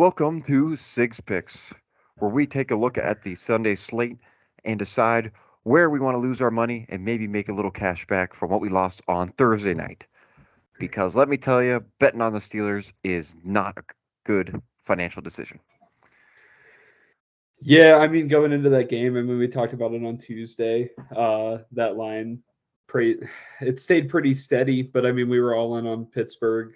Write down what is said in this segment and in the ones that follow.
Welcome to Sigs Picks, where we take a look at the Sunday slate and decide where we want to lose our money and maybe make a little cash back from what we lost on Thursday night. Because let me tell you, betting on the Steelers is not a good financial decision. Yeah, I mean, going into that game, we talked about it on Tuesday. That line, pre, it stayed pretty steady, but I mean, we were all in on Pittsburgh,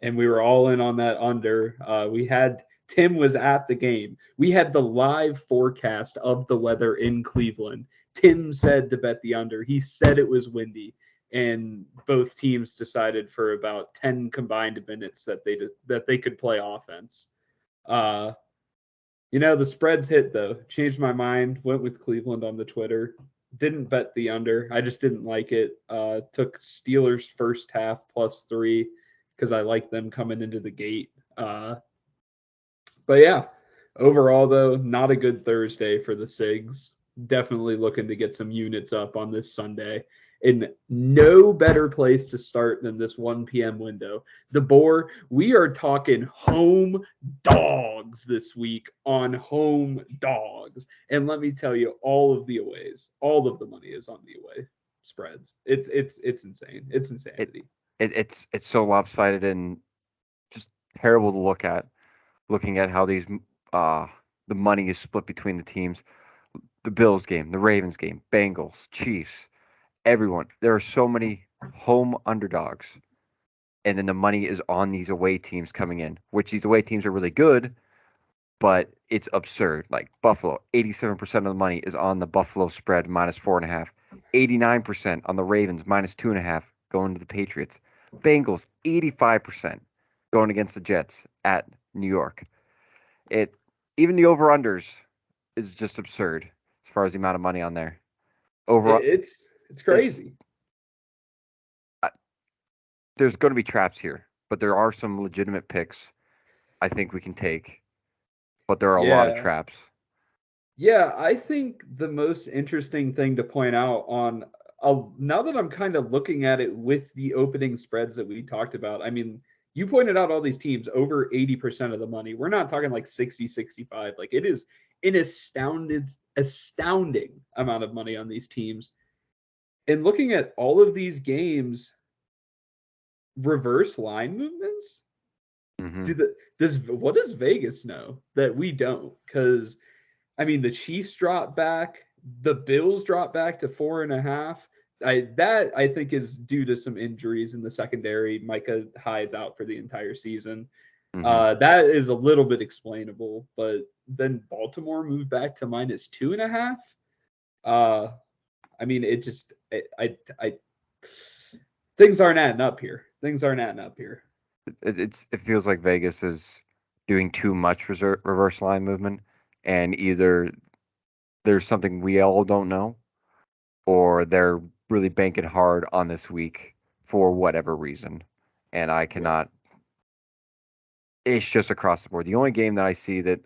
and we were all in on that under. We had Tim was at the game. We had the live forecast of the weather in Cleveland. Tim said to bet the under. He said it was windy, and both teams decided for about 10 combined minutes that they could play offense. Uh, the spreads hit though. Changed my mind. Went with Cleveland on the Twitter. Didn't bet the under. I just didn't like it. Took Steelers first half +3 because I like them coming into the gate. But yeah, overall though, not a good Thursday for the Sigs. Definitely looking to get some units up on this Sunday. In no better place to start than this 1 p.m. window. The Boar, we are talking home dogs this week on home dogs. And let me tell you, all of the aways, all of the money is on the away spreads. It's insane. It's It, insanity. it's so lopsided and just terrible to look at. Looking at how uh the money is split between the teams, the Bills game, the Ravens game, Bengals, Chiefs, everyone. There are so many home underdogs, and then the money is on these away teams coming in, which these away teams are really good, but it's absurd. Like Buffalo, 87% of the money is on the Buffalo spread -4.5, 89% on the Ravens -2.5 going to the Patriots. Bengals, 85% going against the Jets at New York. It Even the over-unders is just absurd as far as the amount of money on there. Over It's it's crazy. uh, there's going to be traps here, but there are some legitimate picks I think we can take, but there are a lot of Yeah. traps. Yeah, I think the most interesting thing to point out on now that I'm kind of looking at it with the opening spreads that we talked about, I mean, you pointed out all these teams over 80% of the money. We're not talking like 60, 65. Like it is an astounding amount of money on these teams. And looking at all of these games, reverse line movements, Hmm. do the does what does Vegas know that we don't? Because I mean, the Chiefs dropped back, the Bills dropped back to 4.5. I think is due to some injuries in the secondary. Micah Hyde's out for the entire season. Hmm. That is a little bit explainable, but then Baltimore moved back to -2.5. Uh, I mean, it just I things aren't adding up here. Things aren't adding up here. It feels like Vegas is doing too much reverse line movement, and either there's something we all don't know, or they're really banking hard on this week for whatever reason. And I Yeah. cannot. It's just across the board. The only game that I see that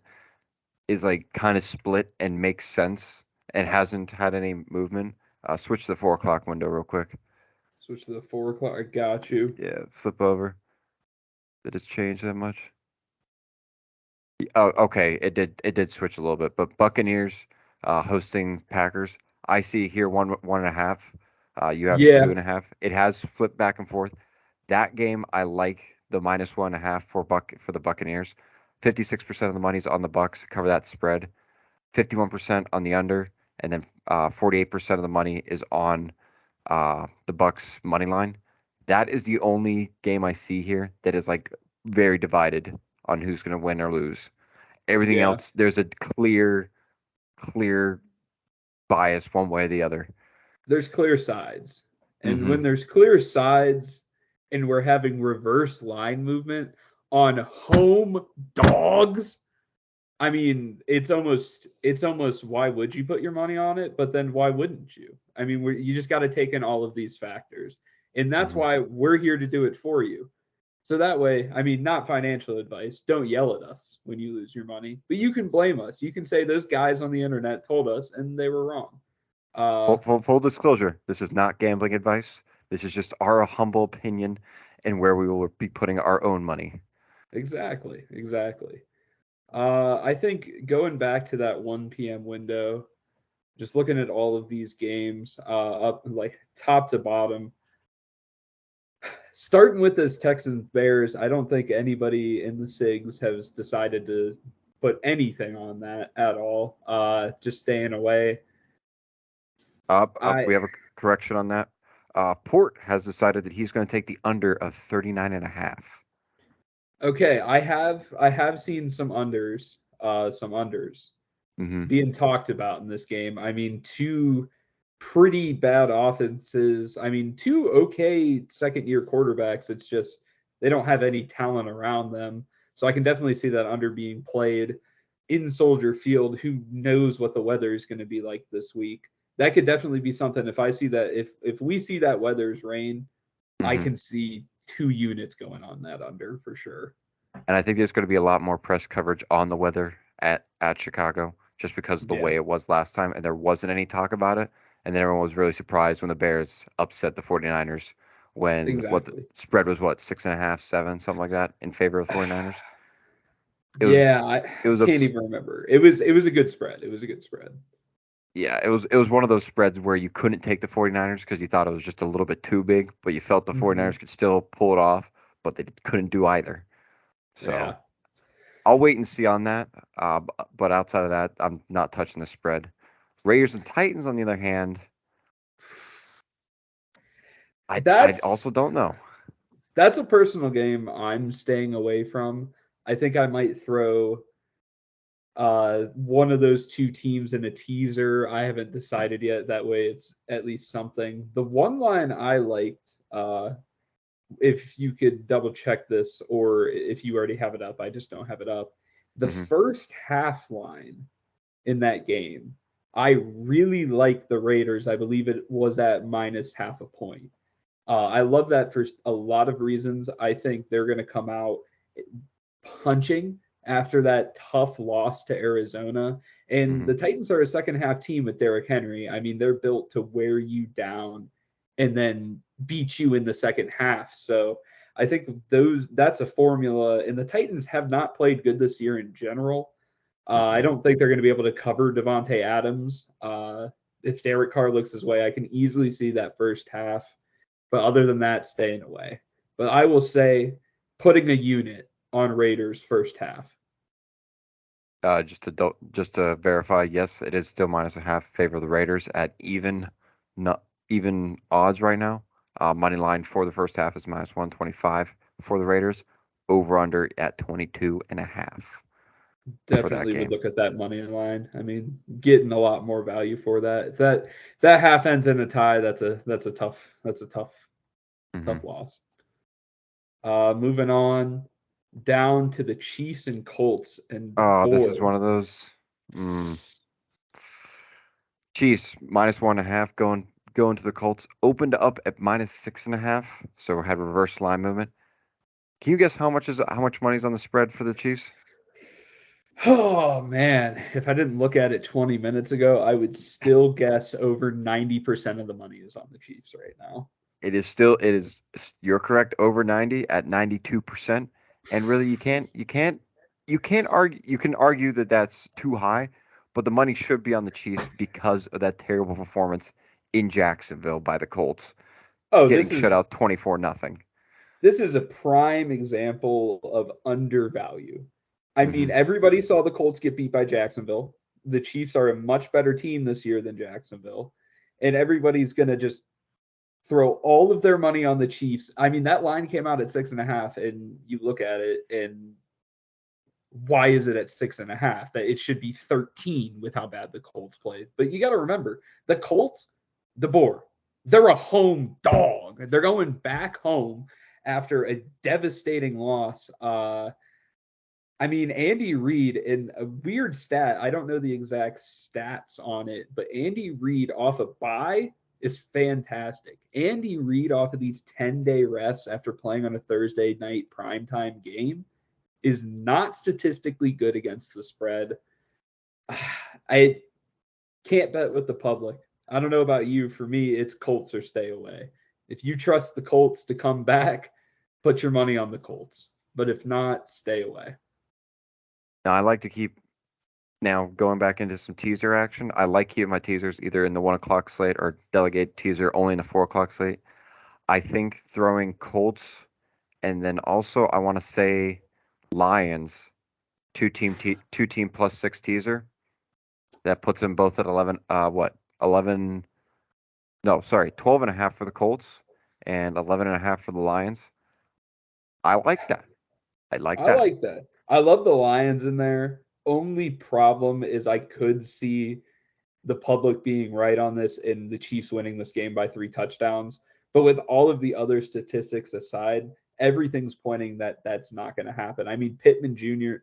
is like kind of split and makes sense and hasn't had any movement. Switch to the 4 o'clock window real quick. Switch to the 4 o'clock. I got you. Yeah, flip over. Did it change that much? Oh, okay. It did switch a little bit, but Buccaneers hosting Packers. I see here 1.5. You have Yeah. 2.5. It has flipped back and forth. That game I like the -1.5 for the Buccaneers. 56% of the money's on the Bucks to cover that spread. 51% on the under, and then 48% of the money is on the Bucks money line. That is the only game I see here that is like very divided on who's going to win or lose. Everything Yeah. else, there's a clear bias one way or the other. There's clear sides. And Hmm. when there's clear sides and we're having reverse line movement on home dogs, I mean, it's almost why would you put your money on it? But then why wouldn't you? I mean, you just got to take in all of these factors. And that's Hmm. why we're here to do it for you. So that way, I mean, not financial advice. Don't yell at us when you lose your money, but you can blame us. You can say those guys on the internet told us and they were wrong. Uh, Full disclosure: this is not gambling advice. This is just our humble opinion and where we will be putting our own money. Exactly. Exactly. I think going back to that 1 p.m. window, just looking at all of these games, up like top to bottom, starting with this Texans Bears, I don't think anybody in the Sigs has decided to put anything on that at all. Just staying away. We I have a correction on that. Port has decided that he's going to take the under of 39.5. Okay, I have seen some unders Mm-hmm. being talked about in this game. I mean, two pretty bad offenses. I mean, two okay second year quarterbacks. It's just they don't have any talent around them. So I can definitely see that under being played in Soldier Field. Who knows what the weather is going to be like this week? That could definitely be something. If I see that, if we see that weather's rain, I Mm-hmm. can see 2 units going on that under for sure. And I think there's going to be a lot more press coverage on the weather at Chicago, just because of the Yeah, way it was last time, and there wasn't any talk about it. And then everyone was really surprised when the Bears upset the 49ers when what the exactly. spread was, what, 6.5, 7, something like that, in favor of the 49ers. It was Yeah, it I was can't ups even remember. It was a good spread. It was a good spread. Yeah, it was one of those spreads where you couldn't take the 49ers because you thought it was just a little bit too big, but you felt the Hmm. 49ers could still pull it off, but they couldn't do either. So Yeah, I'll wait and see on that. But outside of that, I'm not touching the spread. Raiders and Titans, on the other hand, I that's also don't know. that's a personal game I'm staying away from. I think I might throw one of those two teams in a teaser. I haven't decided yet. That way, it's at least something. The one line I liked, if you could double check this, or if you already have it up, I just don't have it up. The Hmm. first half line in that game. I really like the Raiders. I believe it was at minus half a point. I love that for a lot of reasons. I think they're going to come out punching after that tough loss to Arizona. And Hmm. the Titans are a second half team with Derrick Henry. I mean, they're built to wear you down and then beat you in the second half. So I think that's a formula. And the Titans have not played good this year in general. I Hmm. don't think they're going to be able to cover Devontae Adams. If Derek Carr looks his way, I can easily see that first half. But other than that, staying away. But I will say putting a unit on Raiders first half. Just to verify, yes, it is still minus a half in favor of the Raiders at not even odds right now. Money line for the first half is minus 125 for the Raiders. Over under at 22.5 for that Definitely would game. look at that money line. I mean, getting a lot more value for that. If that half ends in a tie, that's a tough Hmm. loss. Moving on down to the Chiefs and Colts, and This is boy, one of those. Mm. Chiefs minus 1.5 going to the Colts. Opened up at minus 6.5, so had reverse line movement. Can you guess how much money's on the spread for the Chiefs? oh man, if I didn't look at it 20 minutes ago, I would still guess over 90% of the money is on the Chiefs right now. You're correct, over 90 at 92%. And really you can't argue, you can argue that that's too high, but the money should be on the Chiefs because of that terrible performance in Jacksonville by the Colts, Oh, getting this shut is out 24 nothing. this is a prime example of undervalue. I mean, Hmm. everybody saw the Colts get beat by Jacksonville. The Chiefs are a much better team this year than Jacksonville. And everybody's going to just throw all of their money on the Chiefs. I mean, that line came out at 6.5, and you look at it, and why is it at 6.5? That it should be 13 with how bad the Colts played. But you got to remember the Colts, the Boar, they're a home dog. They're going back home after a devastating loss. I mean, Andy Reid, in a weird stat, I don't know the exact stats on it, but Andy Reid off a bye is fantastic. Andy Reid off of these 10-day rests after playing on a Thursday night primetime game is not statistically good against the spread. I can't bet with the public. I don't know about you. For me, it's Colts or stay away. If you trust the Colts to come back, put your money on the Colts. but if not, stay away. Now I like to keep now going back into some teaser action. I like keeping my teasers either in the 1 o'clock slate or delegate teaser only in the 4 o'clock slate. I think throwing Colts and then also I want to say Lions two team +6 teaser that puts them both at 11. 11? No, sorry, 12 and a half for the Colts and 11 and a half for the Lions. I like that. I like I that. like that. I love the Lions in there. Only problem is I could see the public being right on this and the Chiefs winning this game by 3 touchdowns. But with all of the other statistics aside, everything's pointing that that's not going to happen. I mean, Pittman Jr.,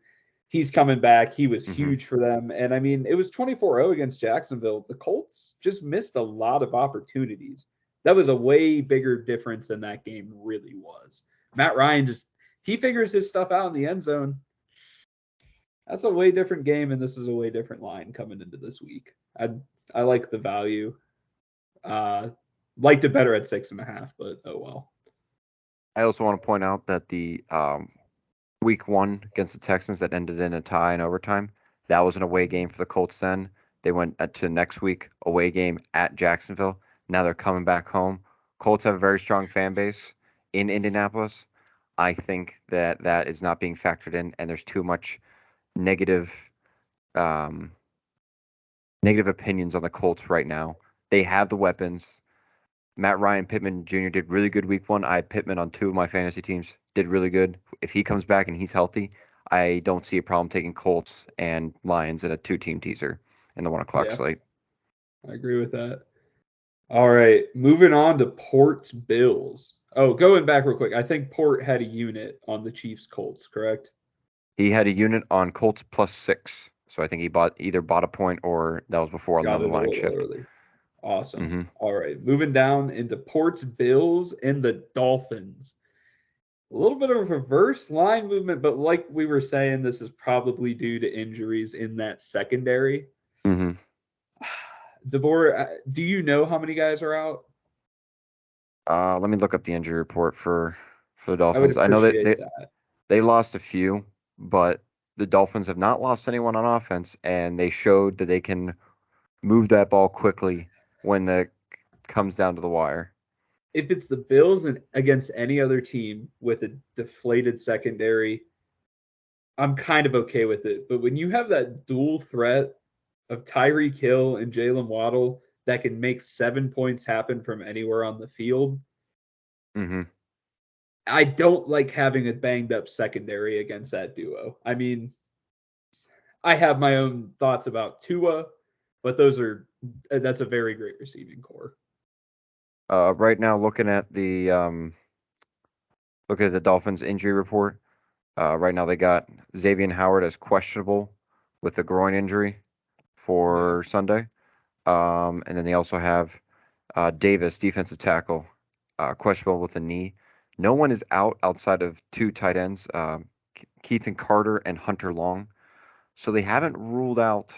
he's coming back. He was Hmm. huge for them. And I mean, it was 24-0 against Jacksonville. The Colts just missed a lot of opportunities. That was a way bigger difference than that game really was. Matt Ryan just, he figures his stuff out in the end zone. That's a way different game, and this is a way different line coming into this week. I like the value. Liked it better at 6.5, but oh well. I also want to point out that the week 1 against the Texans that ended in a tie in overtime, that was an away game for the Colts then. They went to next week, away game at Jacksonville. Now they're coming back home. Colts have a very strong fan base in Indianapolis. I think that that is not being factored in, and there's too much negative um, negative opinions on the Colts right now. They have the weapons. Matt Ryan, Pittman Jr. did really good week 1. I had Pittman on 2 of my fantasy teams. Did really good. If he comes back and he's healthy, I don't see a problem taking Colts and Lions in a 2-team teaser in the 1 o'clock Yeah, slate. I agree with that. All right, moving on to Port's Bills. Oh, going back real quick, I think Port had a unit on the Chiefs Colts, correct? He had a unit on Colts +6. So I think he either bought a point or that was before Got another it a line little shift. early. Awesome. Hmm. All right, moving down into Port's Bills and the Dolphins. A little bit of a reverse line movement, but like we were saying, this is probably due to injuries in that secondary. Hmm. DeBoer, do you know how many guys are out? Let me look up the injury report for the I would Dolphins. I know that appreciate that. they lost a few, but the Dolphins have not lost anyone on offense, and they showed that they can move that ball quickly when it comes down to the wire. If it's the Bills and against any other team with a deflated secondary, I'm kind of okay with it. But when you have that dual threat of Tyreek Hill and Jalen Waddle that can make 7 points happen from anywhere on the field, Hmm. I don't like having a banged up secondary against that duo. I mean, I have my own thoughts about Tua, but that's a very great receiving core. Right now, looking at the Dolphins injury report. Right now, they got Xavier Howard as questionable with a groin injury Yeah. for Sunday. And then they also have Davis, defensive tackle, questionable with a knee. No one is out outside of 2 tight ends, Keith and Carter and Hunter Long. So they haven't ruled out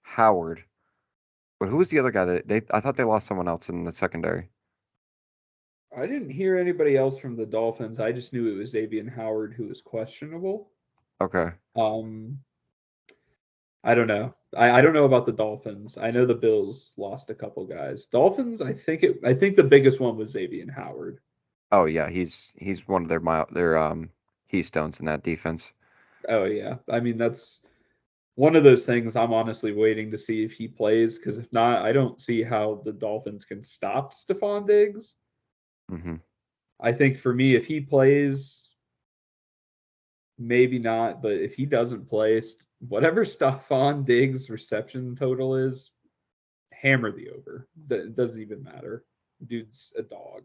Howard. But who was the other guy that I thought they lost someone else in the secondary. I didn't hear anybody else from the Dolphins. I just knew it was Xavier Howard who was questionable. Okay. Um, I don't know. I don't know about the Dolphins. I know the Bills lost a couple guys. Dolphins, I think the biggest one was Xavier Howard. Oh yeah, he's one of their keystones in that defense. Oh yeah. I mean that's one of those things I'm honestly waiting to see if he plays because if not, I don't see how the Dolphins can stop Stephon Diggs. Hmm. I think for me, if he plays, maybe not, but if he doesn't play, whatever Stephon Diggs reception total is, hammer the over. It doesn't even matter. Dude's a dog.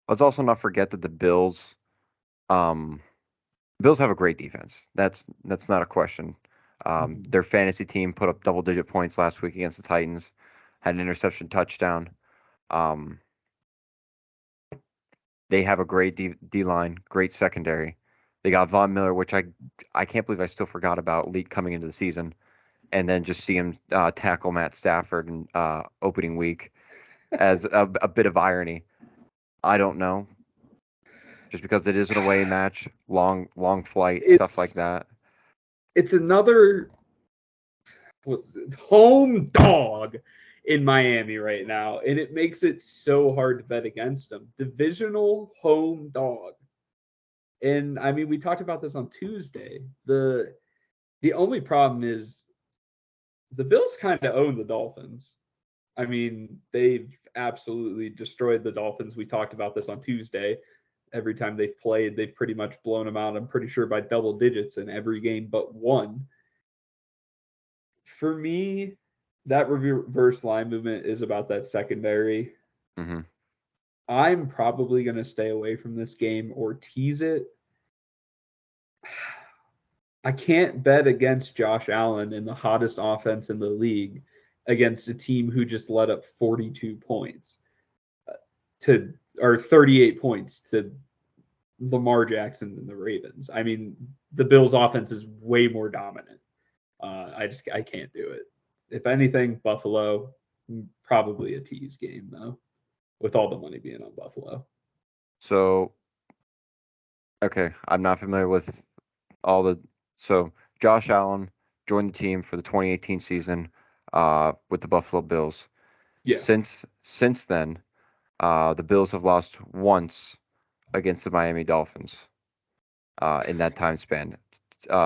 Let's also not forget that um, Bills have a great defense. That's not a question. Mhm. Their fantasy team put up double-digit points last week against the Titans, had an interception touchdown. Um, they have a great D line, great secondary. They got Von Miller, which I can't believe I still forgot about late coming into the season, and then just see him tackle Matt Stafford in opening week as a bit of irony. I don't know. just because it is an away match, long flight, stuff like It's that. it's another home dog in Miami right now, and it makes it so hard to bet against them. Divisional home dog. And I mean, we talked about this on Tuesday. The only problem is the Bills kind of own the Dolphins. I mean, they've absolutely destroyed the Dolphins. We talked about this on Tuesday. Every time they've played, they've pretty much blown them out. I'm pretty sure by double digits in every game but one. For me, that reverse line movement is about that secondary. Hmm. I'm probably going to stay away from this game or tease it. I can't bet against Josh Allen in the hottest offense in the league against a team who just let up 42 points to or 38 points to Lamar Jackson and the Ravens. I mean, the Bills' offense is way more dominant. I can't do it. If anything, Buffalo probably a tease game though, with all the money being on Buffalo. So, okay, I'm not familiar with all the. So, Josh Allen joined the team for the 2018 season with the Buffalo Bills. Yeah, Since then, the Bills have lost once against the Miami Dolphins in that time span,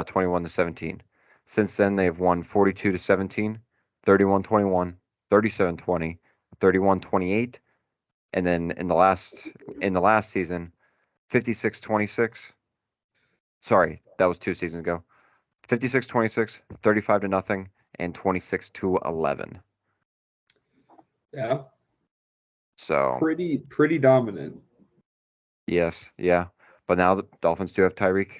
21 to 17. Since then, they have won 42 to 17, 31-21, 37-20, 31-28, and then in the last season, 56-26. Sorry, that was 2 seasons ago. 56-26, 35 to nothing, and 26 to 11. yeah, So pretty dominant. yes, yeah. But now the Dolphins do have Tyreek.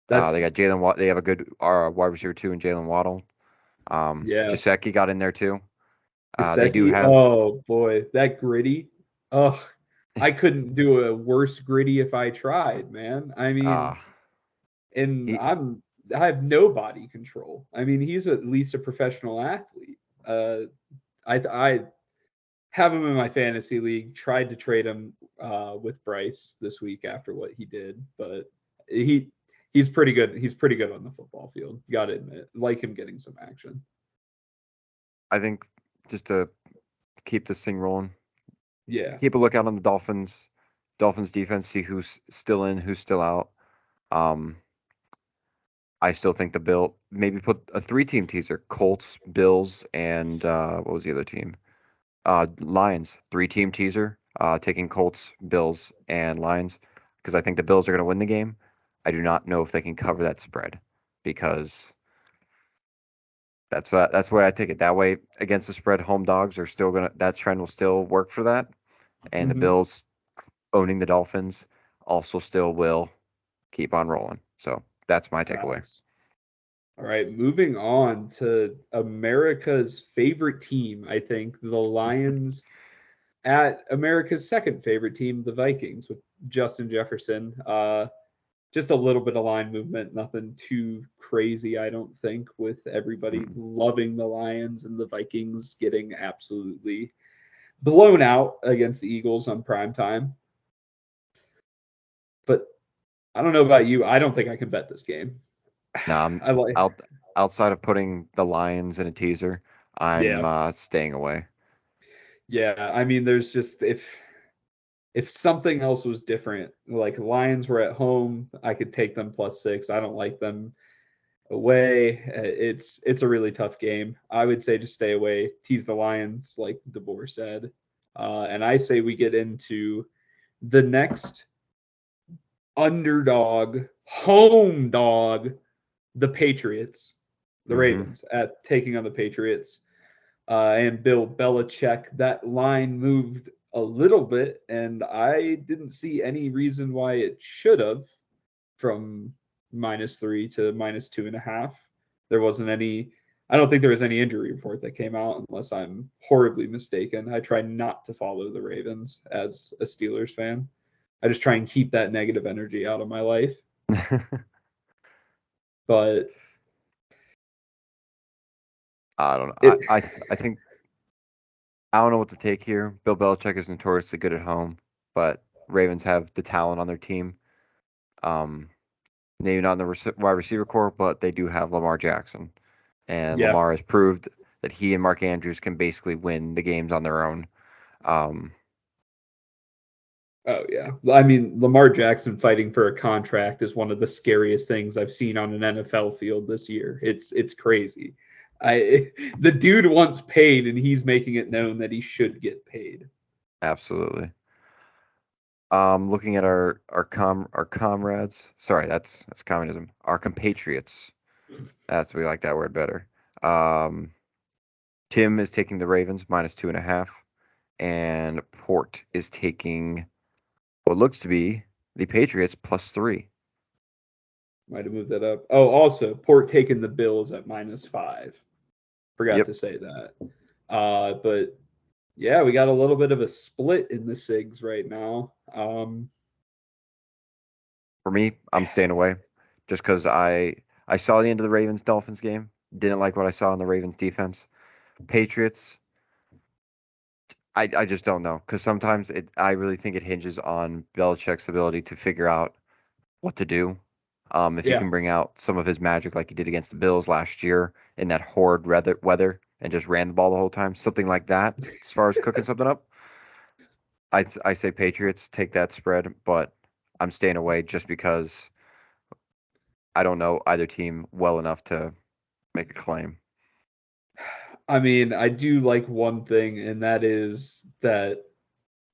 That's They got Jalen. They have a good wide receiver too in Jalen Waddle. yeah. Jaceki got in there too. They do Gasecki, have. oh boy, that gritty. Oh, I couldn't do a worse gritty if I tried, man. I mean, Uh, and he. I have no body control. I mean, he's at least a professional athlete. I have him in my fantasy league. Tried to trade him with Bryce this week after what he did, but he he's pretty good. He's pretty good on the football field. Got to admit, like him getting some action. I think just to keep this thing rolling, Yeah. keep a lookout on the Dolphins. Dolphins defense. See who's still in, who's still out. Um, I still think the Bill maybe put a three-team teaser: Colts, Bills, and what was the other team? Lions. Three-team teaser. Taking Colts, Bills, and Lions because I think the Bills are going to win the game. I do not know if they can cover that spread because that's why I take it. That way, against the spread, home dogs are still gonna. That trend will still work for that, and the Mm-hmm. Bills owning the Dolphins also still will keep on rolling. So that's my takeaway. Nice. All right, moving on to America's favorite team, I think, the Lions at America's second favorite team, the Vikings, with Justin Jefferson. Just a little bit of line movement, nothing too crazy, I don't think, with everybody Mm. loving the Lions and the Vikings getting absolutely blown out against the Eagles on prime time. But I don't know about you. I don't think I can bet this game. No, I'm I like, out outside of putting the Lions in a teaser. I'm yeah, staying away. yeah. I mean, there's just if something else was different, like Lions were at home, I could take them +6. I don't like them away. It's a really tough game. I would say just stay away, tease the Lions, like DeBoer said. And I say we get into the next underdog, home dog, the Patriots, the Hmm. Ravens at taking on the Patriots. And Bill Belichick. That line moved a little bit, and I didn't see any reason why it should have from -3 to -2.5. There wasn't any. I don't think there was any injury report that came out, unless I'm horribly mistaken. I try not to follow the Ravens as a Steelers fan. I just try and keep that negative energy out of my life. But I don't know. it, I think I don't know what to take here. Bill Belichick is notoriously good at home, but Ravens have the talent on their team. Um, maybe not in the wide receiver core, but they do have Lamar Jackson, and Yeah. Lamar has proved that he and Mark Andrews can basically win the games on their own. Um, Oh yeah. I mean, Lamar Jackson fighting for a contract is one of the scariest things I've seen on an NFL field this year. It's crazy. I the dude wants paid and he's making it known that he should get paid. absolutely. Looking at our comrades. Sorry, that's communism. Our compatriots. That's we like that word better. Um, Tim is taking the Ravens -2.5, and Port is taking what looks to be the Patriots +3. Might have moved that up. Oh, also, Port taking the Bills at -5. Forgot Yep. to say that. But yeah, we got a little bit of a split in the Sigs right now. For me, I'm staying away just because I saw the end of the Ravens Dolphins game. Didn't like what I saw in the Ravens defense. Patriots, I just don't know because sometimes I really think it hinges on Belichick's ability to figure out what to do. If he Yeah, can bring out some of his magic like he did against the Bills last year in that horrid weather and just ran the ball the whole time, something like that. As far as cooking something up, I say Patriots take that spread, but I'm staying away just because I don't know either team well enough to make a claim. I mean, I do like one thing, and that is that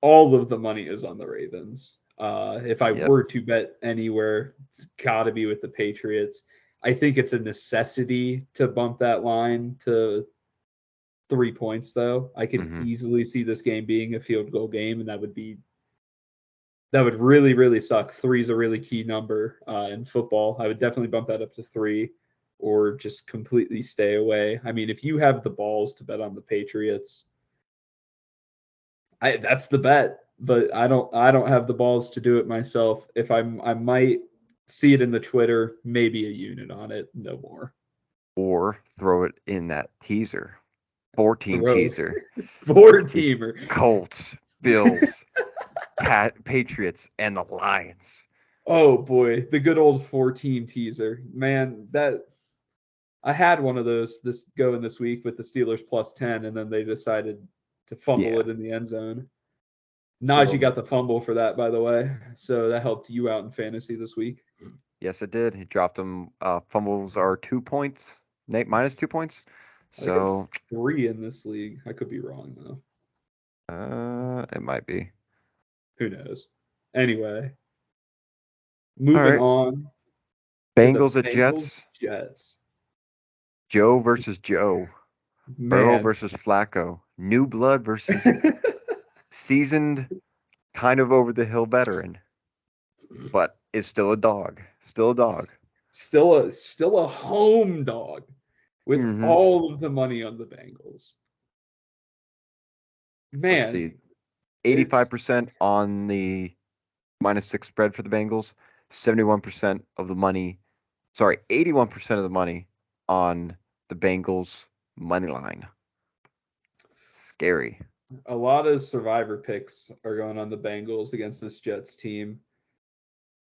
all of the money is on the Ravens. If I Yep. were to bet anywhere, it's got to be with the Patriots. I think it's a necessity to bump that line to 3 points, though. I could Hmm. easily see this game being a field goal game, and that would really, really suck. Three is a really key number in football. I would definitely bump that up to three or just completely stay away. I mean, if you have the balls to bet on the Patriots, that's the bet. But I don't have the balls to do it myself. If I might see it in the Twitter, maybe a unit on it, no more. Or throw it in that teaser, 4-team Throw teaser. four The teamer. Colts, Bills, Patriots, and the Lions. Oh boy, the good old 4-team teaser. Man, that I had one of those this going this week with the Steelers +10, and then they decided to fumble Yeah. it in the end zone. Good Najee old. got the fumble for that, by the way. So that helped you out in fantasy this week. Yes, it did. He dropped them. Fumbles are 2 points. Nate -2 points. I think So it's 3 in this league. I could be wrong though. it might be. Who knows? Anyway, All moving right. on to the Bengals at Bengals Jets. Jets. Joe versus Joe. Burrow Man. versus Flacco. New blood versus seasoned, kind of over the hill veteran, but is still a dog. Still a dog. Still a home dog with Hmm. all of the money on the Bengals. Let's Man, see. it's 85% on the -6 spread for the Bengals. 71% of the money. Sorry, 81% of the money on the Bengals money line. Scary. a lot of survivor picks are going on the Bengals against this Jets team.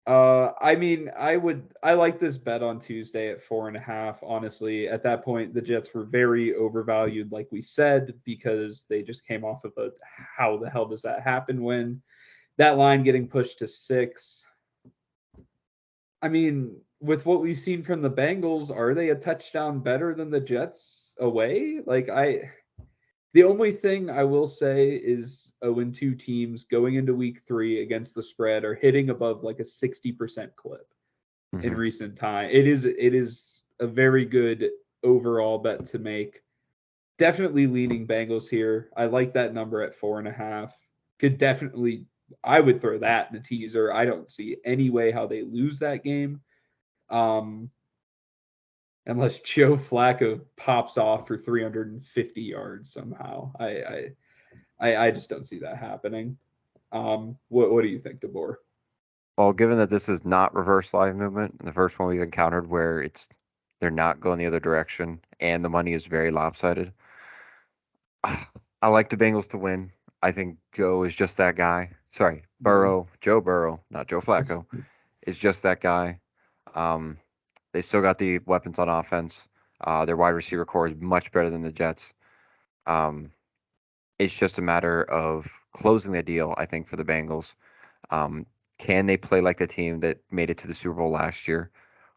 I mean, I like this bet on Tuesday at 4.5. Honestly, at that point, the Jets were very overvalued, like we said, because they just came off of a how the hell does that happen when that line getting pushed to 6. I mean, with what we've seen from the Bengals, are they a touchdown better than the Jets away? The only thing I will say is 0-2 teams going into week 3 against the spread are hitting above like a 60% clip in Hmm. recent time. It is a very good overall bet to make. Definitely leaning Bengals here. I like that number at 4.5. Could definitely I would throw that in a teaser. I don't see any way how they lose that game. Um, unless Joe Flacco pops off for 350 yards somehow. I just don't see that happening. What do you think, DeBoer? Well, given that this is not reverse live movement, the first one we've encountered where they're not going the other direction and the money is very lopsided. I like the Bengals to win. I think Joe is just that guy. Sorry, No. Burrow, Joe Burrow, not Joe Flacco, is just that guy. Um, they still got the weapons on offense. Their wide receiver core is much better than the Jets. Um, it's just a matter of closing the deal, I think, for the Bengals. Um, can they play like the team that made it to the Super Bowl last year?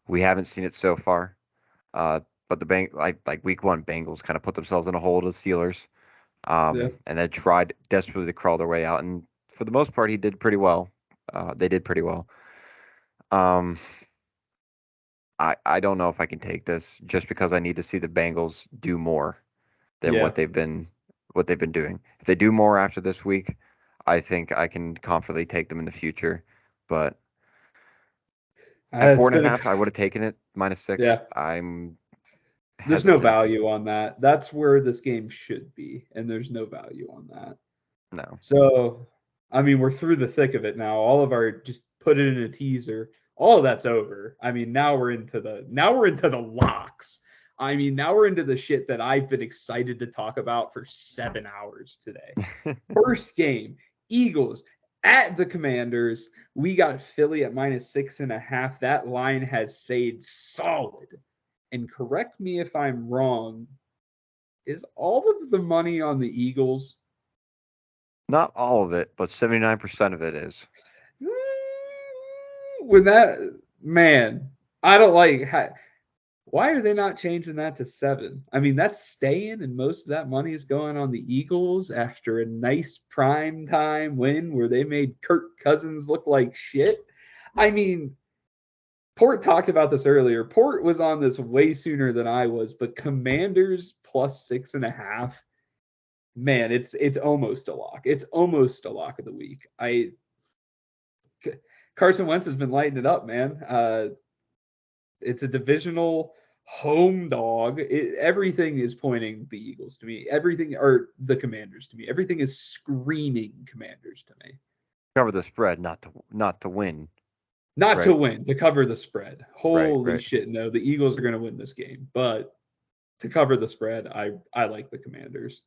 We haven't seen it so far. Uh, but the like week one, Bengals kind of put themselves in a hole to the Steelers, Yeah. and then tried desperately to crawl their way out. And for the most part, he did pretty well. They did pretty well. Um, I don't know if I can take this just because I need to see the Bengals do more than Yeah. what they've been doing. If they do more after this week, I think I can confidently take them in the future. But at four It's and a been a half, I would have taken it. -6, yeah. I'm There's no hesitant. value on that. That's where this game should be, and there's no value on that. No. So, I mean, we're through the thick of it now. All of our just put it in a teaser. All of that's over. I mean, now we're into the locks. I mean, now we're into the shit that I've been excited to talk about for 7 hours today. First game, Eagles at the Commanders. We got Philly at -6.5. That line has stayed solid. And correct me if I'm wrong, is all of the money on the Eagles? Not all of it, but 79% of it is. When that man, I don't like. Why are they not changing that to 7? I mean, that's staying, and most of that money is going on the Eagles after a nice prime time win where they made Kirk Cousins look like shit. I mean, Port talked about this earlier. Port was on this way sooner than I was, but Commanders +6.5. Man, it's almost a lock. It's almost a lock of the week. Carson Wentz has been lighting it up, man. It's a divisional home dog. Everything is pointing the Eagles to me. Everything, or the Commanders to me. Everything is screaming Commanders to me. Cover the spread, not to win. Not to Right, win, to cover the spread. right, Holy right. shit, no. The Eagles are going to win this game, but to cover the spread, I like the Commanders.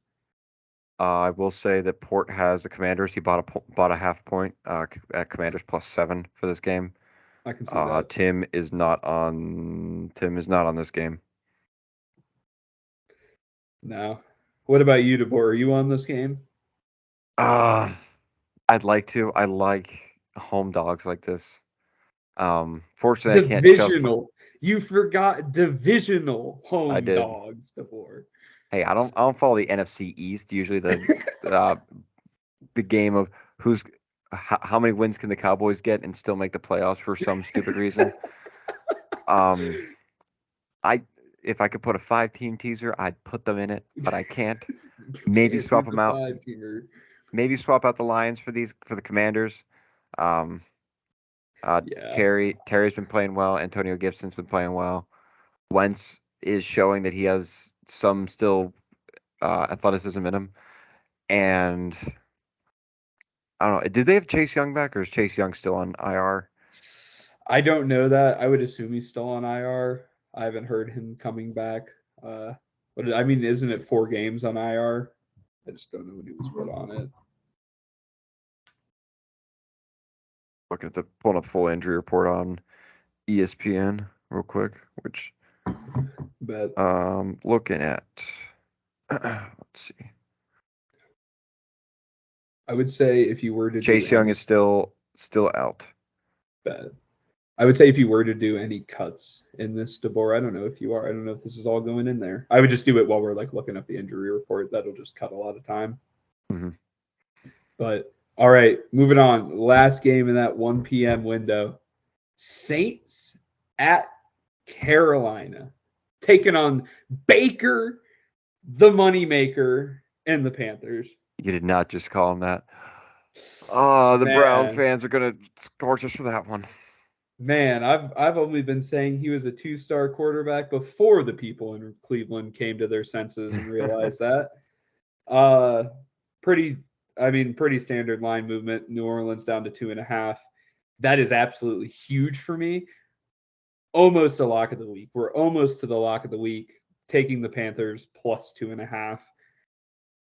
I will say that Port has the Commanders. He bought a half point at Commanders +7 for this game. I can see that. Tim is not on this game. No. What about you, DeBoer? Are you on this game? Uh, I'd like to. I like home dogs like this. Fortunately, I can't shove. Divisional. You forgot divisional I home did. dogs, DeBoer. Hey, I don't follow the NFC East. Usually uh, the game of how many wins can the Cowboys get and still make the playoffs for some stupid reason. Um, I if I could put a 5-team teaser, I'd put them in it, but I can't. Maybe Can't do swap them the out. 5-teamer. Maybe swap out the Lions for the Commanders. Um, Yeah. Terry's been playing well. Antonio Gibson's been playing well. Wentz is showing that he has some still athleticism in him. And I don't know. Did they have Chase Young back, or is Chase Young still on IR? I don't know that. I would assume he's still on IR. I haven't heard him coming back. But I mean, isn't it 4 games on IR? I just don't know when he was put on it. Looking at the pulling up full injury report on ESPN real quick, which But looking at let's see. I would say if you were to do Chase Young any is still out. bet, I would say if you were to do any cuts in this, DeBoer, I don't know if you are. I don't know if this is all going in there. I would just do it while we're like looking up the injury report. That'll just cut a lot of time. Mhm. But all right, moving on. Last game in that 1 p.m. window. Saints at Carolina, taking on Baker, the moneymaker, and the Panthers. You did not just call him that. Oh, the Brown Man, fans are gonna scorch us for that one. man, I've only been saying he was a 2-star quarterback before the people in Cleveland came to their senses and realized that. Uh, pretty, I mean, pretty standard line movement. New Orleans down to 2.5. That is absolutely huge for me. Almost a lock of the week. We're almost to the lock of the week, taking the Panthers +2.5.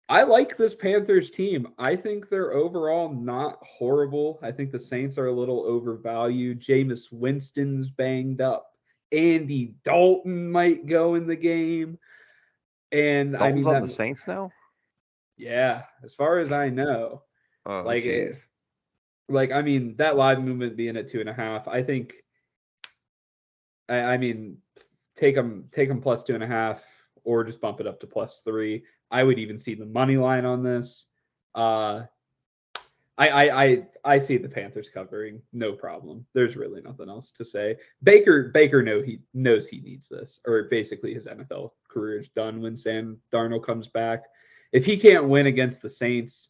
I like this Panthers team. I think they're overall not horrible. I think the Saints are a little overvalued. Jameis Winston's banged up. Andy Dalton might go in the game. And I Dalton's mean on that the Saints now. yeah, as far as I know. Oh, Like jeez. I mean that live movement being at 2.5, I think I mean take them plus 2.5 or just bump it up to plus 3. I would even see the money line on this. Uh I see the Panthers covering, no problem. There's really nothing else to say. Baker he knows he needs this, or basically his NFL career is done when Sam Darnold comes back. If he can't win against the Saints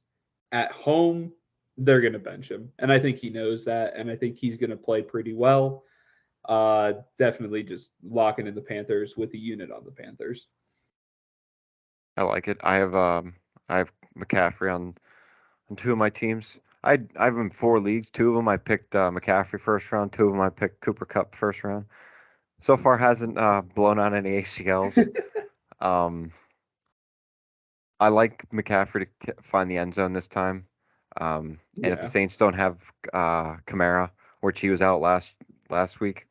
at home, they're gonna bench him, and I think he knows that, and I think he's gonna play pretty well. Definitely just locking in the Panthers with a unit on the Panthers. I like it. I have McCaffrey on two of my teams. I have him in 4 leagues. Two of them I picked McCaffrey first round. Two of them I picked Cooper Cup first round. So far hasn't blown out any ACLs. Um, I like McCaffrey to find the end zone this time. And if the Yeah, Saints don't have Kamara, which he was out last week.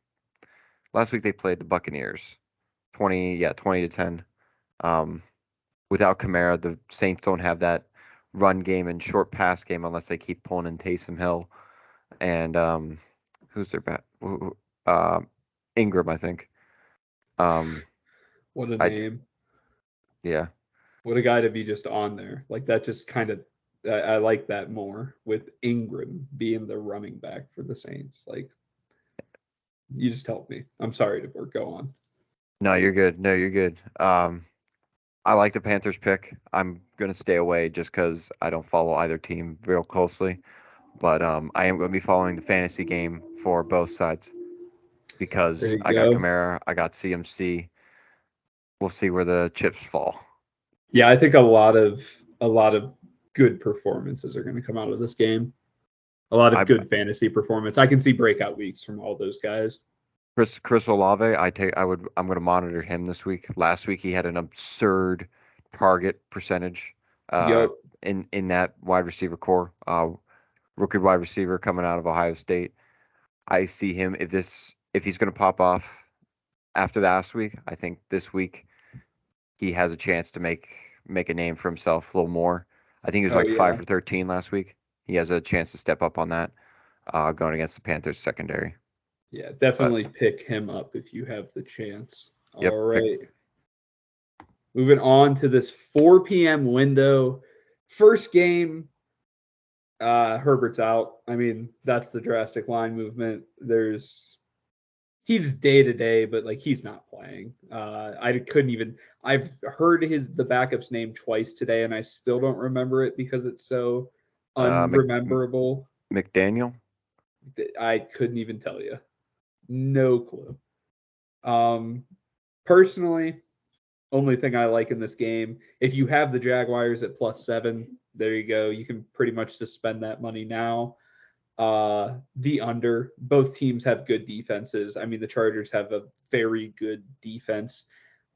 Last week they played the Buccaneers, 20 to 10. Um, Without Kamara, the Saints don't have that run game and short pass game unless they keep pulling in Taysom Hill and who's their back? Uh, Ingram, I think. Um, what a I name. yeah, What a guy to be just on there. Like that just kind of I like that more with Ingram being the running back for the Saints. Like you just helped me. I'm sorry to go on. no, you're good. No, you're good. I like the Panthers pick. I'm gonna stay away just because I don't follow either team real closely. But I am gonna be following the fantasy game for both sides There because you I got go. Kamara, I got CMC. We'll see where the chips fall. Yeah, I think a lot of good performances are going to come out of this game. A lot of I good fantasy performance. I can see breakout weeks from all those guys. Chris Olave, I'm gonna monitor him this week. Last week he had an absurd target percentage uh Yep. in that wide receiver core. Rookie wide receiver coming out of Ohio State. I see him if he's gonna pop off after last week, I think this week he has a chance to make a name for himself a little more. I think he was Oh like five yeah. for 13 last week. He has a chance to step up on that, going against the Panthers secondary. Yeah, But definitely pick him up if you have the chance. yep, All right. Moving on to this 4 p.m. window. First game, Herbert's out. I mean, that's the drastic line movement. He's day to day, but like he's not playing. I couldn't even. I've heard the backup's name twice today, and I still don't remember it because it's so uh, Mc, unrememberable. McDaniel. I couldn't even tell you. No clue. Um, Personally, only thing I like in this game, if you have the Jaguars at +7, there you go. You can pretty much just spend that money now. The under. Both teams have good defenses. I mean, the Chargers have a very good defense.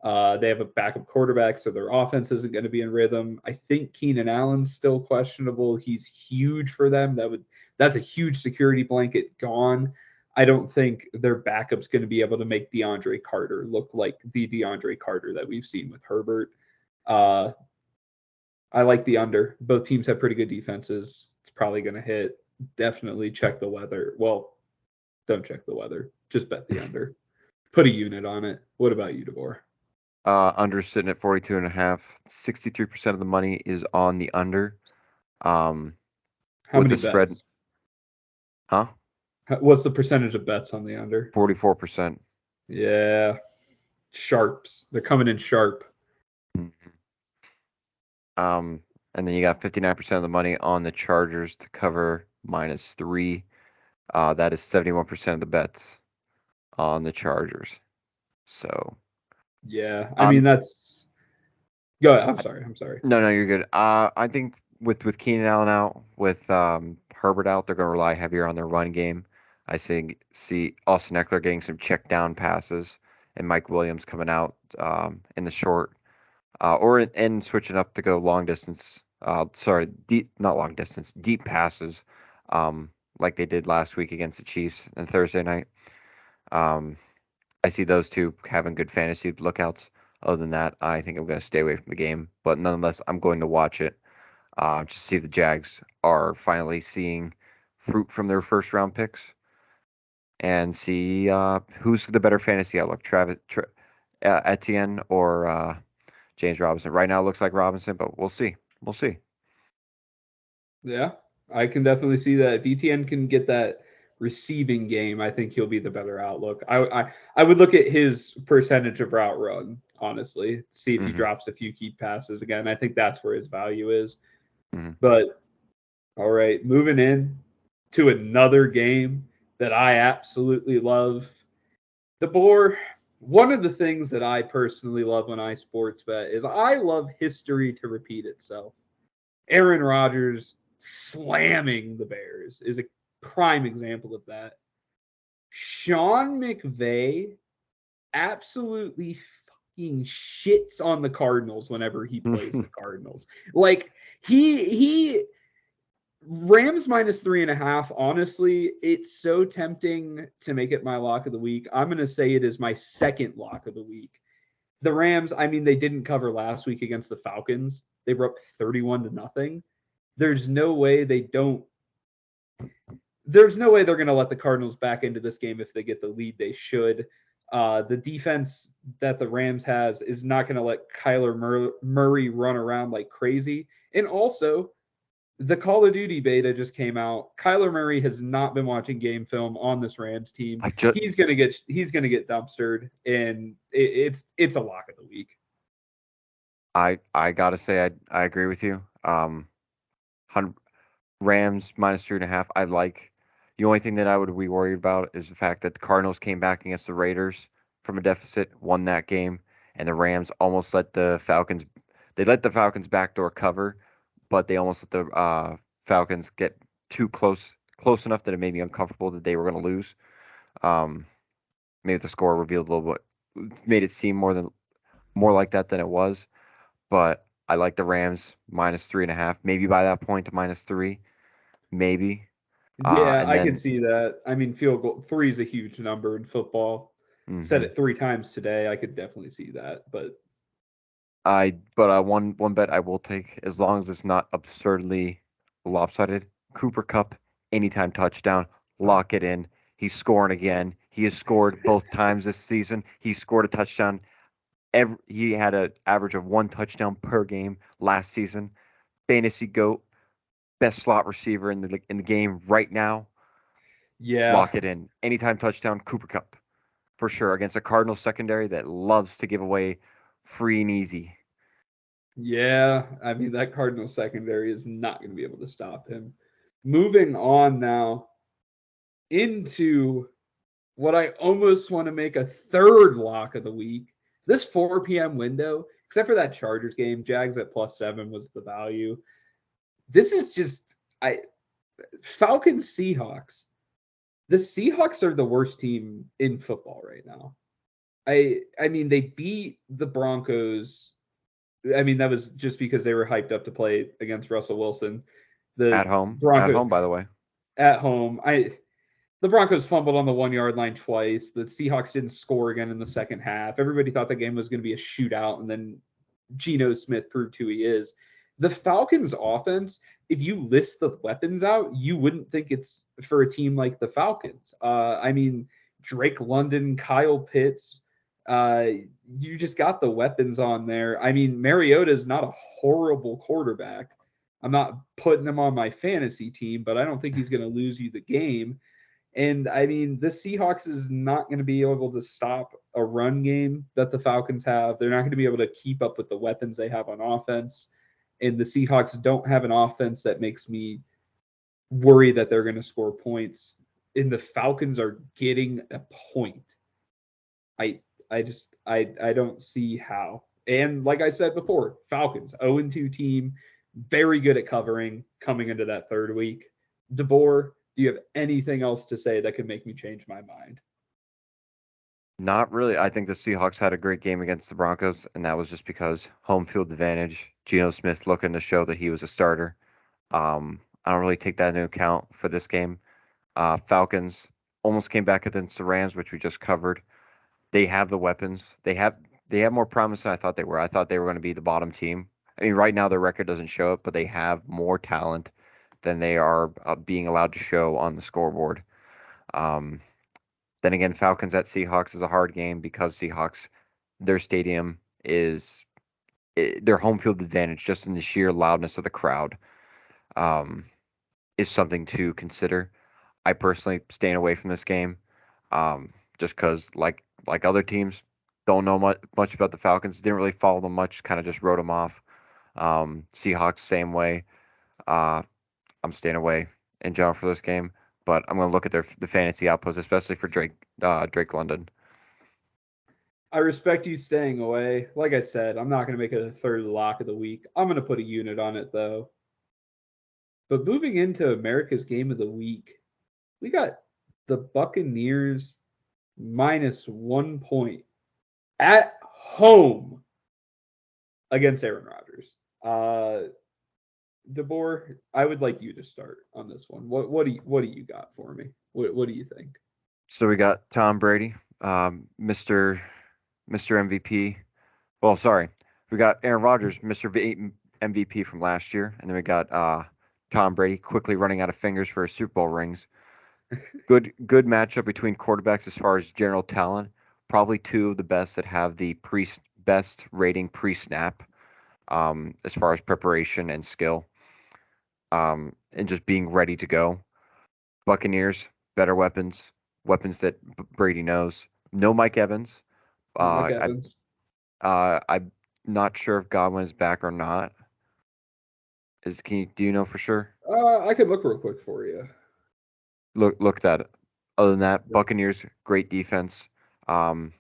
They have a backup quarterback, so their offense isn't going to be in rhythm. I think Keenan Allen's still questionable. He's huge for them. That's a huge security blanket gone. I don't think their backup's going to be able to make DeAndre Carter look like the DeAndre Carter that we've seen with Herbert. Uh, I like the under. Both teams have pretty good defenses. It's probably going to hit. Definitely check the weather. Well, don't check the weather. Just bet the under. Put a unit on it. What about you, DeVore? Under sitting at 42.5. 63% of the money is on the under. Um, How with many the spread, bets? huh? What's the percentage of bets on the under? 44%. Yeah, sharps. They're coming in sharp. Mhm. Um, and then you got 59% of the money on the Chargers to cover -3. That is 71% of the bets on the Chargers. So, Yeah, I mean um, that's. Go ahead. I'm I- sorry. I'm sorry. no, no, you're good. I think with Keenan Allen out, with Herbert out, they're going to rely heavier on their run game. I see Austin Eckler getting some check down passes and Mike Williams coming out in the short or switching up to go long distance. Sorry, deep, not long distance, deep passes, like they did last week against the Chiefs and Thursday night. Um, I see those two having good fantasy lookouts. Other than that, I think I'm going to stay away from the game. But nonetheless, I'm going to watch it. Just see if the Jags are finally seeing fruit from their first round picks and see who's the better fantasy outlook, Etienne or James Robinson. Right now, it looks like Robinson, but we'll see. We'll see. Yeah, I can definitely see that. If ETN can get that receiving game, I think he'll be the better outlook. I would look at his percentage of route run, honestly, see if he Hmm. drops a few key passes again. I think that's where his value is. Hmm. But all right, moving in to another game that I absolutely love. DeBoer, one of the things that I personally love when I sports bet is I love history to repeat itself. Aaron Rodgers slamming the Bears is a prime example of that. Sean McVay absolutely fucking shits on the Cardinals whenever he plays the Cardinals. Like he Rams minus 3.5. Honestly, it's so tempting to make it my lock of the week. I'm gonna say it is my second lock of the week. The Rams, I mean, they didn't cover last week against the Falcons. They were up 31-0. There's no way they don't. There's no way they're going to let the Cardinals back into this game if they get the lead. They should. The defense that the Rams has is not going to let Kyler Murray run around like crazy. And also, the Call of Duty beta just came out. Kyler Murray has not been watching game film on this Rams team. I just He's gonna get dumpstered, and it's a lock of the week. I gotta say I agree with you. 100, Rams minus 3.5. I like. The only thing that I would be worried about is the fact that the Cardinals came back against the Raiders from a deficit, won that game, and the Rams almost let the Falcons. They let the Falcons backdoor cover, but they almost let the Falcons get too close enough that it made me uncomfortable that they were going to lose. Um, Maybe the score revealed a little bit, made it seem more like that than it was. But I like the Rams minus 3.5. Maybe by that point to -3, maybe. Yeah, And I could then see that. I mean, field goal three is a huge number in football. Said mhm. it 3 times today. I could definitely see that. But One bet I will take as long as it's not absurdly lopsided. Cooper Cup anytime touchdown, lock it in. He's scoring again. He has scored both times this season. He scored a touchdown. He had an average of one touchdown per game last season. Fantasy goat, best slot receiver in the game right now. yeah, Lock it in. Anytime touchdown, Cooper Cup for sure against a Cardinals secondary that loves to give away free and easy. yeah. I mean, that Cardinal secondary is not going to be able to stop him. Moving on now into what I almost want to make a third lock of the week. This 4 p.m. window, except for that Chargers game, Jags at +7 was the value. This is just I Falcons Seahawks. The Seahawks are the worst team in football right now. I mean they beat the Broncos. I mean that was just because they were hyped up to play against Russell Wilson. At The home, at Broncos home, by the way. at home. The Broncos fumbled on the 1 yard line twice. The Seahawks didn't score again in the second half. Everybody thought the game was going to be a shootout, and then Geno Smith proved who he is. The Falcons' offense, if you list the weapons out, you wouldn't think it's for a team like the Falcons. I mean, Drake London, Kyle Pitts, uh, you just got the weapons on there. I mean, Mariota is not a horrible quarterback. I'm not putting him on my fantasy team, but I don't think he's going to lose you the game. And I mean, the Seahawks is not going to be able to stop a run game that the Falcons have. They're not going to be able to keep up with the weapons they have on offense. And the Seahawks don't have an offense that makes me worry that they're going to score points. And the Falcons are getting a point. I don't see how. And like I said before, Falcons 0-2 team, very good at covering coming into that third week. DeBoer, do you have anything else to say that could make me change my mind? Not really. I think the Seahawks had a great game against the Broncos, and that was just because home field advantage. Geno Smith looking to show that he was a starter. I don't really take that into account for this game. Falcons almost came back against the Rams, which we just covered. They have the weapons. They have more promise than I thought they were. I thought they were going to be the bottom team. I mean, right now their record doesn't show it, but they have more talent than they are being allowed to show on the scoreboard. Um, then again, Falcons at Seahawks is a hard game because Seahawks, their stadium is their home field advantage, just in the sheer loudness of the crowd, um, is something to consider. I personally staying away from this game, just because like other teams don't know much about the Falcons. Didn't really follow them much. Kind of just wrote them off. Seahawks same way. Uh, I'm staying away in general for this game, but I'm going to look at the fantasy outputs, especially for Drake London. I respect you staying away. Like I said, I'm not going to make it a third lock of the week. I'm going to put a unit on it though. But moving into America's game of the week, we got the Buccaneers -1 point at home against Aaron Rodgers. DeBoer, I would like you to start on this one. What do you got for me? What do you think? So we got Tom Brady, Mr. MVP. Well, sorry, we got Aaron Rodgers, MVP from last year, and then we got Tom Brady quickly running out of fingers for his Super Bowl rings. Good matchup between quarterbacks as far as general talent. Probably two of the best that have the best rating pre-snap, as far as preparation and skill, and just being ready to go. Buccaneers, better weapons that Brady knows. No Mike Evans. No, Mike I Evans. I'm not sure if Godwin is back or not. Do you know for sure? I could look real quick for you. Look that. Other than that, Buccaneers great defense. Um,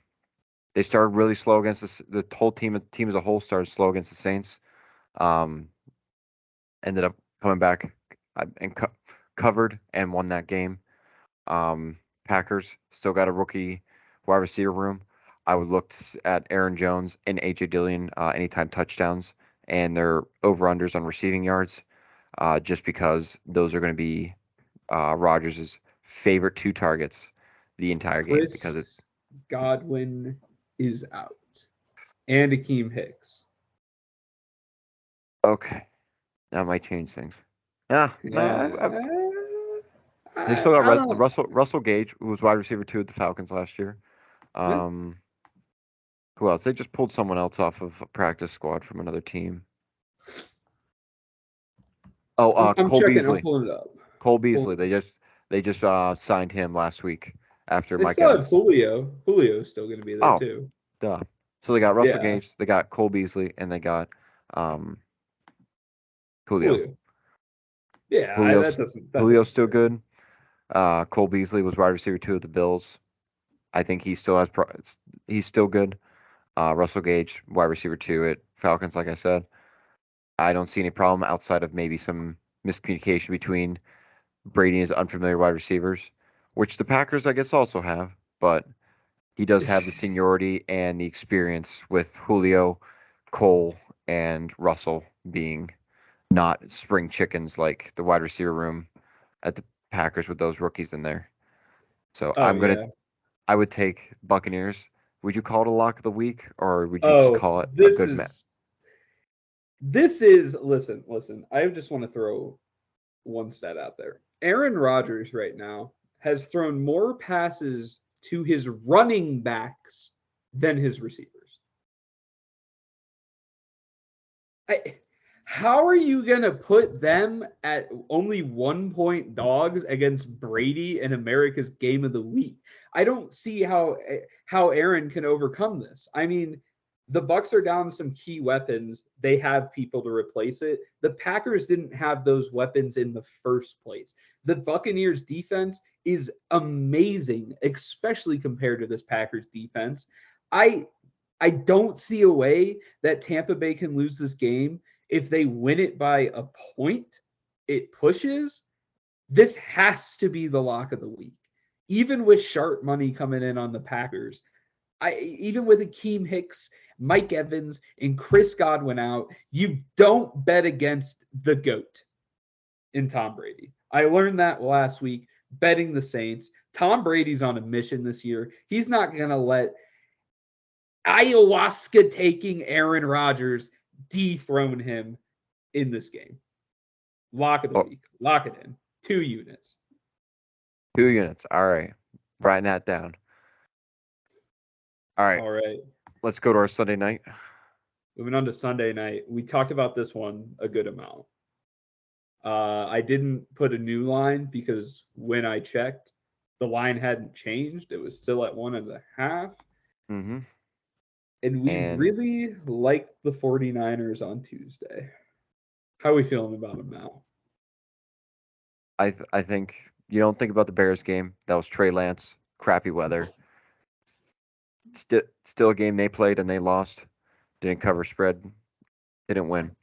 they started really slow against the whole team as a whole started slow against the Saints. Um, ended up coming back and covered and won that game. Packers still got a rookie wide receiver room. I would look at Aaron Jones and AJ Dillon anytime touchdowns and their over-unders on receiving yards, just because those are going to be Rodgers' favorite two targets the entire game because it. Chris Godwin is out, and Akeem Hicks. Okay, that might change things. Yeah, no, they still got I don't. Russell Gage, who was wide receiver two at the Falcons last year. Yeah. Um, who else? They just pulled someone else off of a practice squad from another team. Oh, I'm Cole checking. I'm Beasley. pulling it up. Cole Beasley. They just signed him last week after They Mike still have Evans. Julio. Julio's still going to be there Oh, too. duh. So they got Russell Yeah, Gage, they got Cole Beasley, and they got um Julio. Julio. Yeah, Julio's that Julio's doesn't still scare me. good. Cole Beasley was wide receiver two of the Bills. I think he still has he's still good. Russell Gage, wide receiver two at Falcons, like I said. I don't see any problem outside of maybe some miscommunication between Brady and his unfamiliar wide receivers, which the Packers, I guess, also have. But he does have the seniority and the experience with Julio, Cole, and Russell being not spring chickens like the wide receiver room at the Packers with those rookies in there. So Oh yeah. I would take Buccaneers. Would you call it a lock of the week, or would you just Oh, call it a this good match? is this is listen. I just want to throw one stat out there. Aaron Rodgers right now has thrown more passes to his running backs than his receivers. I, how are you going to put them at only 1 point dogs against Brady in America's game of the week? I don't see how Aaron can overcome this. I mean, the Bucks are down some key weapons. They have people to replace it. The Packers didn't have those weapons in the first place. The Buccaneers defense is amazing, especially compared to this Packers defense. I I don't see a way that Tampa Bay can lose this game. If they win it by a point, it pushes. This has to be the lock of the week. Even with sharp money coming in on the Packers, Even with Akeem Hicks, Mike Evans, and Chris Godwin out, you don't bet against the GOAT in Tom Brady. I learned that last week betting the Saints. Tom Brady's on a mission this year. He's not going to let ayahuasca taking Aaron Rodgers dethrone him in this game. Lock of the Oh, week. Lock it in. 2 units. 2 units. All right. Writing that down. All right. All right. Let's go to our Sunday night. Moving on to Sunday night. We talked about this one a good amount. I didn't put a new line because when I checked, the line hadn't changed. It was still at 1.5. Mm-hmm. And we And really liked the 49ers on Tuesday. How are we feeling about them now? I think you don't think about the Bears game. That was Trey Lance. Crappy weather. Still a game they played and they lost. Didn't cover spread. Didn't win.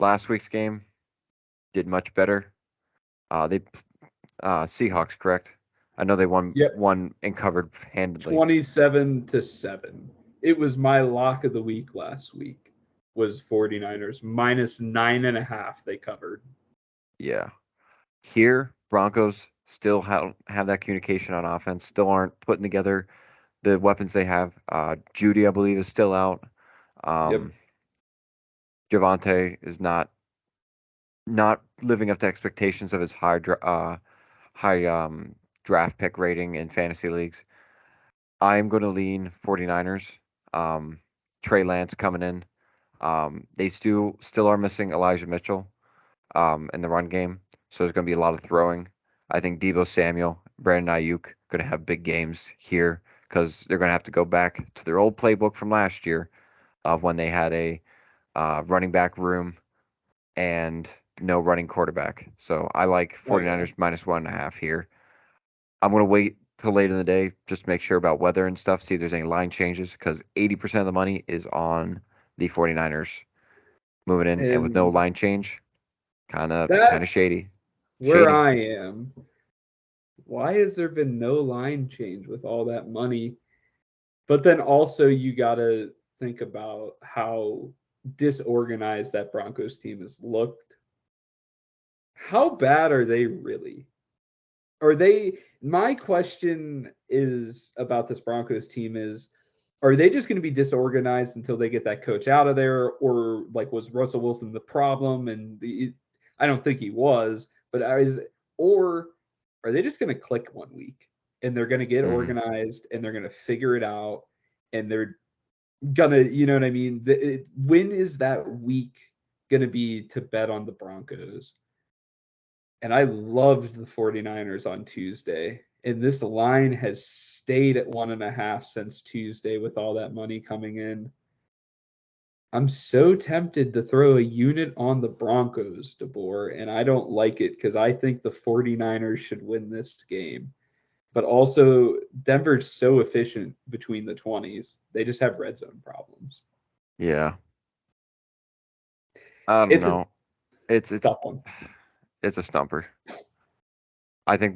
Last week's game did much better. They Seahawks, correct? I know they won Yep. one and covered handedly. 27-7. It was my lock of the week last week. Was 49ers minus 9.5 they covered. Yeah. Here, Broncos still have that communication on offense. Still aren't putting together the weapons they have. Judy, I believe, is still out. Yep. Javante is not living up to expectations of his high draft pick rating in fantasy leagues. I'm going to lean 49ers. Trey Lance coming in. They still are missing Elijah Mitchell in the run game, so there's going to be a lot of throwing. I think Deebo Samuel, Brandon Ayuk going to have big games here because they're going to have to go back to their old playbook from last year of when they had a running back room and no running quarterback. So I like Oh yeah. 49ers minus 1.5 here. I'm going to wait till late in the day just to make sure about weather and stuff, see if there's any line changes because 80% of the money is on the 49ers moving in, and with no And line change, kind of that's shady. where Shady. I am. Why has there been no line change with all that money? But then also you got to think about how disorganized that Broncos team has looked. How bad are they really? Are they My question is about this Broncos team is are they just going to be disorganized until they get that coach out of there, or like was Russell Wilson the problem and I don't think he was, but or are they just going to click one week and they're going to get Hmm. organized and they're going to figure it out and they're gonna, you know what I mean? When is that week gonna be to bet on the Broncos? And I loved the 49ers on Tuesday. And this line has stayed at 1.5 since Tuesday with all that money coming in. I'm so tempted to throw a unit on the Broncos, DeBoer, and I don't like it because I think the 49ers should win this game. But also, Denver's so efficient between the 20s. They just have red zone problems. Yeah. I don't It's a know. It's tough one. it's a stumper. I think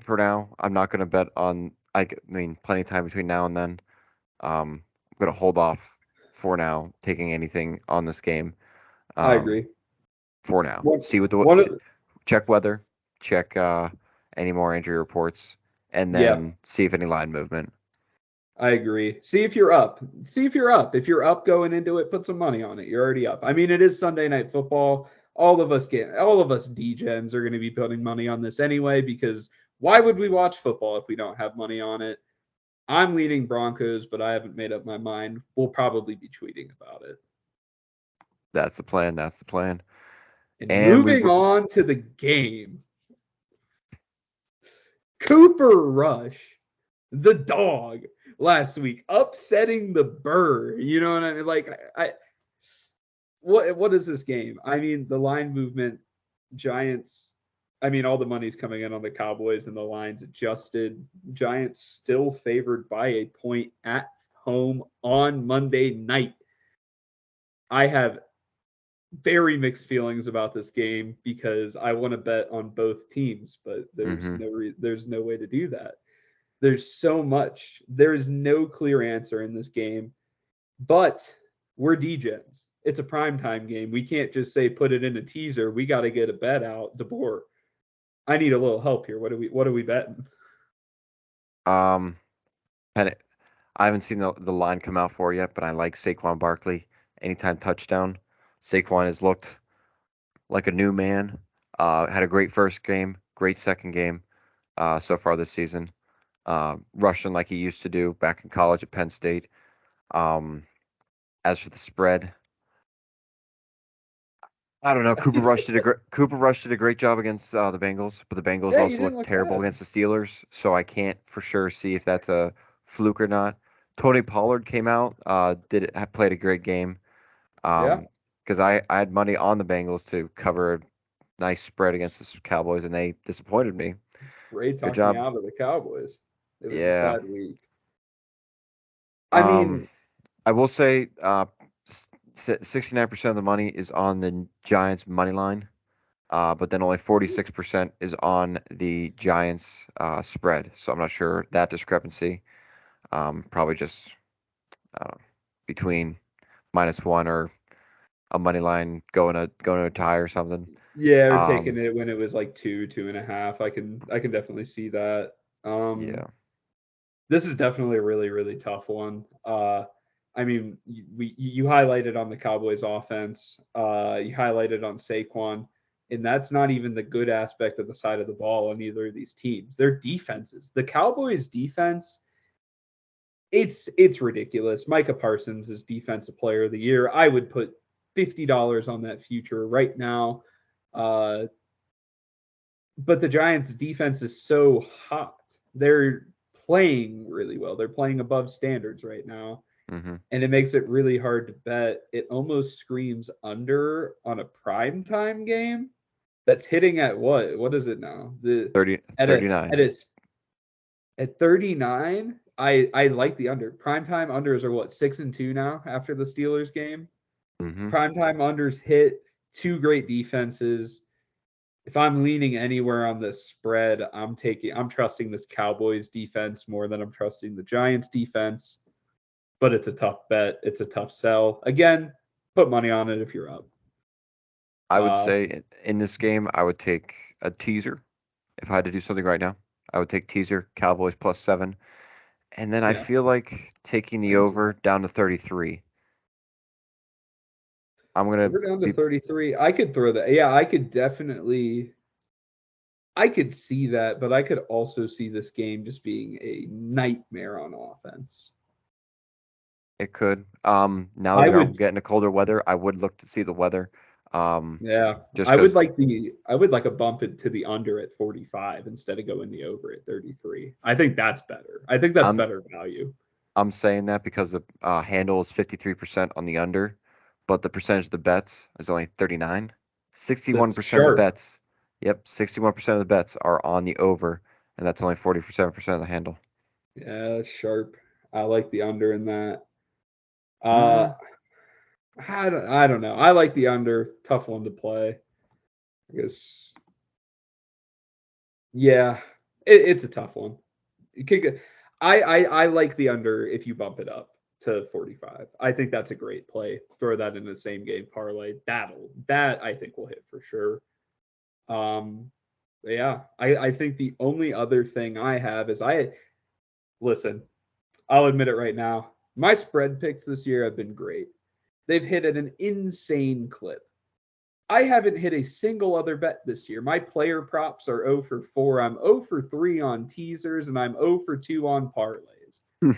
for now I'm not gonna bet on. I mean, plenty of time between now and then. I'm gonna hold off for now, taking anything on this game. I Um, agree. for now, One, see what one of check weather, check any more injury reports, and yeah, then see if any line movement. I agree. See if you're up. See if you're up. If you're up going into it, put some money on it. You're already up. I mean, it is Sunday night football. All of us degens are going to be putting money on this anyway because why would we watch football if we don't have money on it? I'm leaning Broncos, but I haven't made up my mind. We'll probably be tweeting about it. That's the plan. That's the plan. And And we moving on to the game, Cooper Rush, the dog, last week, upsetting the Burr. You know what I mean? Like, what is this game? I mean, the line movement, Giants. I mean, all the money's coming in on the Cowboys and the lines adjusted. Giants still favored by a point at home on Monday night. I have very mixed feelings about this game because I want to bet on both teams, but there's hmm no way to do that. There's so much. There's no clear answer in this game, but we're DJs. It's a primetime game. We can't just say put it in a teaser. We got to get a bet out. DeBoer, I need a little help here. What are we betting? Um, and I haven't seen the line come out for it yet, but I like Saquon Barkley anytime touchdown. Saquon has looked like a new man. Had a great first game, great second game so far this season. Rushing like he used to do back in college at Penn State. Um, as for the spread, I don't know. Cooper Rush did a great job against the Bengals, but the Bengals Yeah, you also didn't looked look terrible bad. against the Steelers, so I can't for sure see if that's a fluke or not. Tony Pollard came out, played a great game. Yeah, Because I had money on the Bengals to cover a nice spread against the Cowboys, and they disappointed me. Ray Good talked me job. out of the Cowboys. It was a Yeah. sad week. I Um, mean, I will say, 69% of the money is on the Giants money line. But then only 46% is on the Giants spread. So I'm not sure that discrepancy. Probably just between -1 or a money line going to a tie or something. yeah, or taking Um, it when it was like 2.5. I can definitely see that. Um, yeah, this is definitely a really, really tough one. I mean, you highlighted on the Cowboys offense, you highlighted on Saquon, and that's not even the good aspect of the side of the ball on either of these teams. Their defenses. The Cowboys defense, it's ridiculous. Micah Parsons is defensive player of the year. I would put $50 on that future right now. Uh, but the Giants' defense is so hot. They're playing really well. They're playing above standards right now, hmm and it makes it really hard to bet. It almost screams under on a primetime game that's hitting at what? What is it now? The 30, at a 39. at a at 39. I like the under. Primetime unders are what, 6-2 now after the Steelers game. hmm Primetime unders hit, two great defenses. If I'm leaning anywhere on this spread, I'm trusting this Cowboys defense more than I'm trusting the Giants defense. But it's a tough bet. It's a tough sell. Again, put money on it if you're up. I would Uh, say in this game, I would take a teaser if I had to do something right now. I would take teaser Cowboys +7, and then I yeah, feel like taking the that's over down to 33. I'm gonna we're down to be 33. I could throw that. Yeah, I could definitely. I could see that, but I could also see this game just being a nightmare on offense. It could. Now that I we are would, getting to colder weather, I would look to see the weather. yeah, Just I would because like I would like a bump it to the under at 45 instead of going the over at 33. I think that's better. I think that's I'm better value. I'm saying that because the handle is 53% on the under, but the percentage of the bets is only 39. That's 61% of the sharp. bets, yep, 61% of the bets are on the over, and that's only 47% of the handle. Yeah, that's sharp. I like the under in that. Uh, Mm, I don't know. I like the under. Tough one to play. I guess. Yeah, it's a tough one. You could get, I like the under if you bump it up to 45. I think that's a great play. Throw that in the same game parlay. That I think will hit for sure. Yeah, I think the only other thing I have is listen. I'll admit it right now. My spread picks this year have been great. They've hit at an insane clip. I haven't hit a single other bet this year. My player props are 0 for 4. I'm 0 for 3 on teasers, and I'm 0 for 2 on parlays. hmm,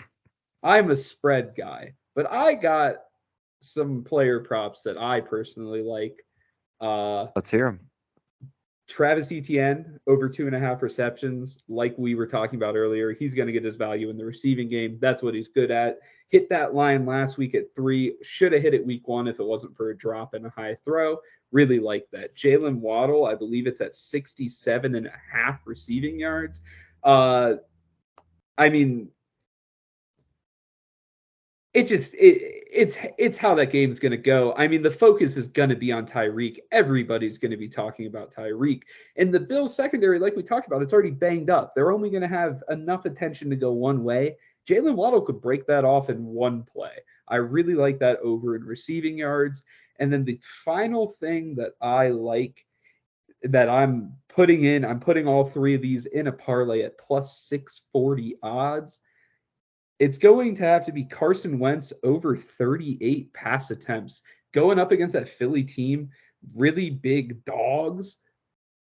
I'm a spread guy, but I got some player props that I personally like. Uh, let's hear them. Travis Etienne over 2.5 receptions, like we were talking about earlier. He's going to get his value in the receiving game. That's what he's good at. Hit that line last week at 3. Should have hit it week 1 if it wasn't for a drop and a high throw. Really like that. Jalen Waddle, I believe it's at 67.5 receiving yards. I mean, it's how that game's going to go. I mean, the focus is going to be on Tyreek. Everybody's going to be talking about Tyreek. And the Bills secondary, like we talked about, it's already banged up. They're only going to have enough attention to go one way. Jalen Waddle could break that off in one play. I really like that over in receiving yards. And then the final thing that I like that I'm putting all three of these in a parlay at plus 640 odds. It's going to have to be Carson Wentz over 38 pass attempts going up against that Philly team, really big dogs.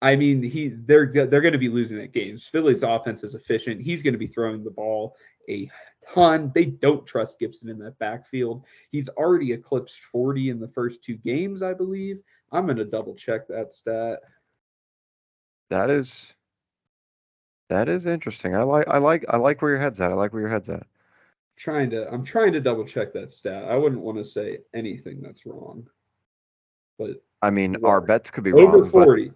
I mean, they're going to be losing at games. Philly's offense is efficient. He's going to be throwing the ball a ton. They don't trust Gibson in that backfield. He's already eclipsed 40 in the first two games, I believe. I'm going to double check that stat. That is interesting. I like where your head's at. I like where your head's at. I'm trying to double check that stat. I wouldn't want to say anything that's wrong, but I mean, our what bets could be over wrong, but 40,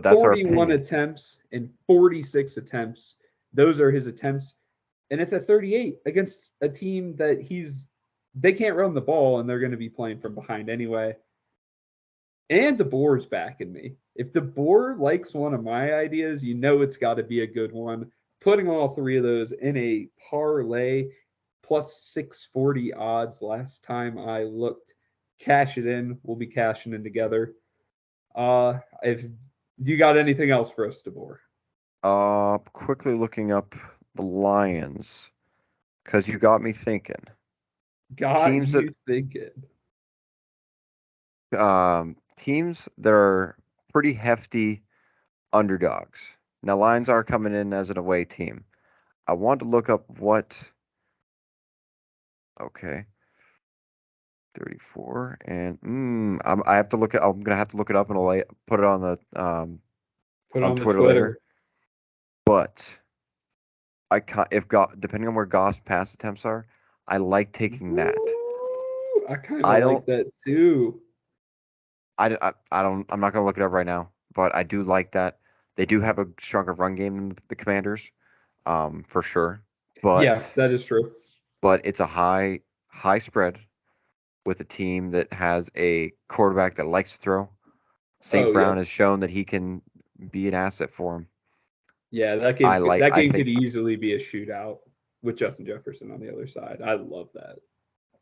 that's our 41 opinion. attempts and 46 attempts. Those are his attempts, and it's at 38 against a team that they can't run the ball and they're going to be playing from behind anyway. And DeBoer's backing me. If DeBoer likes one of my ideas, you know it's got to be a good one. Putting all three of those in a parlay plus 640 odds last time I looked. Cash it in. We'll be cashing in together. If do you got anything else for us, DeBoer? Quickly looking up the Lions because you got me thinking. Got Teams that you thinking. teams that are pretty hefty underdogs. Now Lions are coming in as an away team. I want to look up what. Okay, 34 and I have to look at. I'm gonna have to look it up and put it on the Put on on the Twitter later. Twitter. But I can't, if depending on where Goff's pass attempts are, I like taking that. Ooh, I kind of I like don't. that too. I don't. I'm not gonna look it up right now, but I do like that. They do have a stronger run game than the Commanders, for sure. Yeah, But that is true. it's a high spread with a team that has a quarterback that likes to throw. St. Oh Brown yeah, has shown that he can be an asset for him. yeah. That I game's good. like. That I game could think. easily be a shootout with Justin Jefferson on the other side. I love that.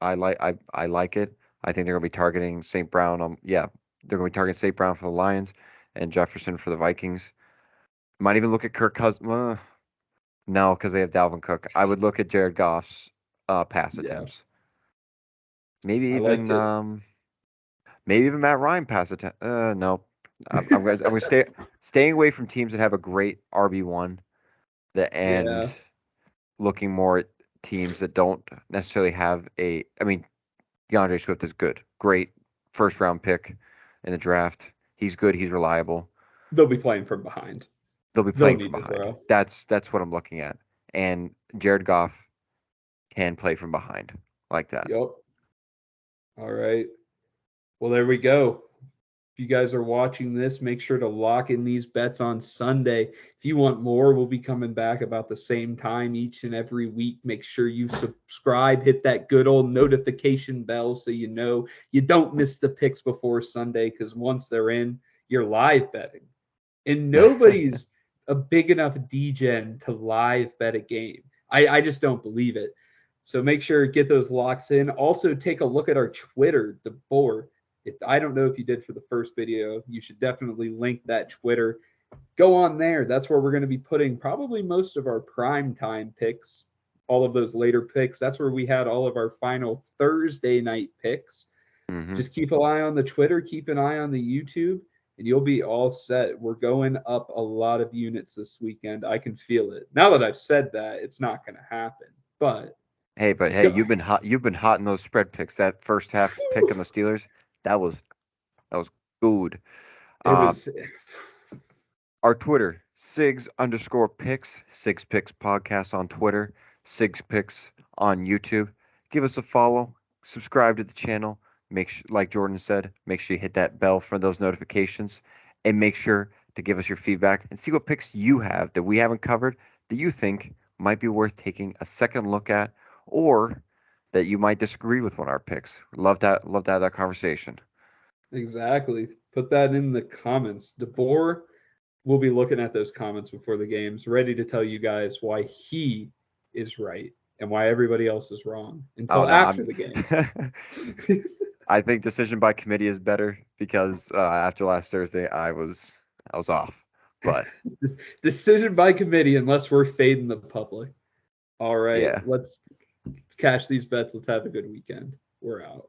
I like it. I think they're gonna be targeting St. Brown. Yeah, they're gonna be targeting St. Brown for the Lions and Jefferson for the Vikings. Might even look at Kirk Cousins. No, because they have Dalvin Cook. I would look at Jared Goff's pass Yeah, attempts. Maybe I like even it. Matt Ryan pass attempt. No, I'm gonna staying away from teams that have a great RB1. The end, Yeah, looking more at teams that don't necessarily have a. I mean, DeAndre Swift is good, great first round pick in the draft. He's good. He's reliable. they'll be playing from behind. They'll be They'll playing from need to behind. throw. That's what I'm looking at. And Jared Goff can play from behind like that. Yep. All right. Well, there we go. If you guys are watching this, make sure to lock in these bets on Sunday. If you want more, we'll be coming back about the same time each and every week. Make sure you subscribe, hit that good old notification bell so you know you don't miss the picks before Sunday because once they're in, you're live betting. And nobody's a big enough DGen to live bet a game. I just don't believe it. So make sure get those locks in. Also, take a look at our Twitter, the board. If I don't know if you did for the first video, you should definitely link that Twitter. Go on there. That's where we're going to be putting probably most of our prime time picks, all of those later picks. That's where we had all of our final Thursday night picks. hmm Just keep an eye on the Twitter, keep an eye on the YouTube, and you'll be all set. We're going up a lot of units this weekend. I can feel it. Now that I've said that, it's not going to happen. But Hey, go, you've been hot. You've been hot in those spread picks. That first half pick on the Steelers, that was that was good. it Uh, was our Twitter, Sigs_picks, Sigs Picks Podcast on Twitter, Sigs Picks on YouTube. Give us a follow, subscribe to the channel. Make sure, like Jordan said, make sure you hit that bell for those notifications, and make sure to give us your feedback and see what picks you have that we haven't covered that you think might be worth taking a second look at, or that you might disagree with one of our picks. Love to have that conversation. Exactly. Put that in the comments. DeBoer will be looking at those comments before the games, ready to tell you guys why he is right and why everybody else is wrong Oh until no, after I'm. the game. I think decision by committee is better because after last Thursday I was off. But Decision by committee, unless we're fading the public. All right, yeah, let's cash these bets. Let's have a good weekend. We're out.